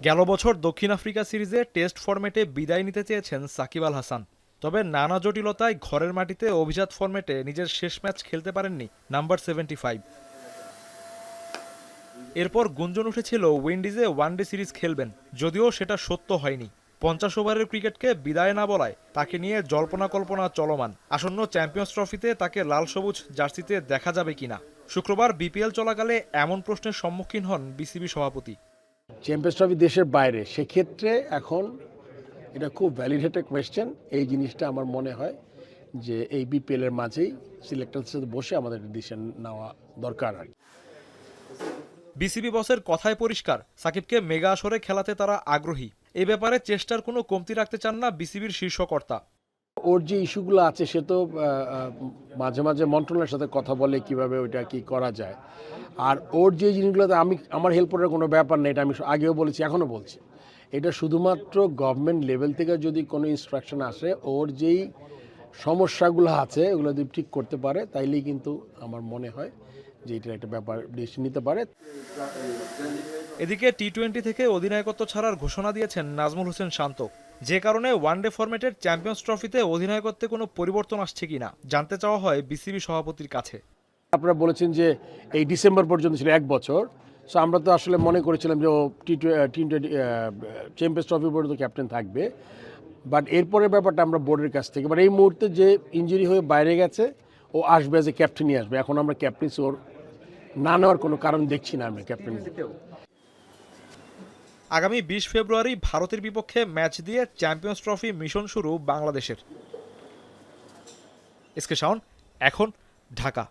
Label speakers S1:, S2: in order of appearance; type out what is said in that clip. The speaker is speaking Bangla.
S1: গেল বছর দক্ষিণ আফ্রিকা সিরিজে টেস্ট ফরম্যাটে বিদায় নিতে চেয়েছেন সাকিব আল হাসান। তবে নানা জটিলতায় ঘরের মাটিতে অভিজাত ফরম্যাটে নিজের শেষ ম্যাচ খেলতে পারেননি নাম্বার 75। এরপর গুঞ্জন উঠেছিল উইন্ডিজে ওয়ানডে সিরিজ খেলবেন, যদিও সেটা সত্য হয়নি। 50 ওভারের ক্রিকেটকে বিদায় না বলায় তাকে নিয়ে জল্পনা কল্পনা চলমান আসন্ন চ্যাম্পিয়ন্স ট্রফিতে তাকে লাল সবুজ জার্সিতে দেখা যাবে কিনা। শুক্রবার বিপিএল চলাকালে এমন প্রশ্নের সম্মুখীন হন বিসিবি সভাপতি।
S2: চ্যাম্পিয়ন্স ট্রফি দেশের বাইরে, সেক্ষেত্রে এখন এটা খুব ভ্যালিড একটা কোয়েশ্চেন। এই জিনিসটা আমার মনে হয় যে এই বিপিএল এর মাঝেই সিলেক্টরদের সাথে বসে আমাদের ডিসিশন নেওয়া দরকার। আর
S1: বিসিবি বসের কথায় পরিষ্কার, সাকিবকে মেগা আসরে খেলাতে তারা আগ্রহী। এ ব্যাপারে চেষ্টার কোনো কমতি রাখতে চান না বিসিবির শীর্ষ কর্তা।
S2: ওর যে ইস্যুগুলো আছে সে তো মাঝে মাঝে মন্ত্রণালয়ের সাথে কথা বলে কিভাবে ওইটা কি করা যায়। আর ওর যে জিনিসগুলোতে আমার হেল্প করার কোনো ব্যাপার নেই, এটা আমি আগেও বলেছি, এখনও বলছি। এটা শুধুমাত্র গভর্নমেন্ট লেভেল থেকে যদি কোনো ইনস্ট্রাকশন আসে, ওর যেই সমস্যাগুলো আছে ওগুলো যদি ঠিক করতে পারে, তাইলেই কিন্তু আমার মনে হয় যে এটার একটা ব্যাপার ডিসিশন নিতে পারে।
S1: এদিকে টি-20 থেকে অধিনায়কত্ব ছাড়ার ঘোষণা দিয়েছেন নাজমুল হোসেন শান্ত। যে কারণে ওয়ানডে ফরম্যাটের চ্যাম্পিয়ন্স ট্রফিতে অধিনায়কত্বে কোনো পরিবর্তন আসছে কিনা জানতে চাওয়া হয় বিসিবি সভাপতির কাছে।
S2: আপনারা বলেছেন যে এই ডিসেম্বর পর্যন্ত ছিল 1 বছর। সো আমরা তো আসলে মনে করেছিলাম যে ও টি20 চ্যাম্পিয়ন্স ট্রফি পর্যন্ত ক্যাপ্টেন থাকবে। বাট এরপরের ব্যাপারটা আমরা বোর্ডের কাছ থেকে, বাট এই মুহূর্তে যে ইনজুরি হয়ে বাইরে গেছে, ও আসবে এজ এ ক্যাপ্টেনই আসবে। এখন আমরা ক্যাপ্টেন্সি ওর না নেওয়ার কোনো কারণ দেখছি না আমরা ক্যাপ্টেন।
S1: আগামী 20 ফেব্রুয়ারি ভারতের বিপক্ষে ম্যাচ দিয়ে চ্যাম্পিয়ন্স ট্রফি মিশন শুরু বাংলাদেশের। এসকে শাওন, এখন, ঢাকা।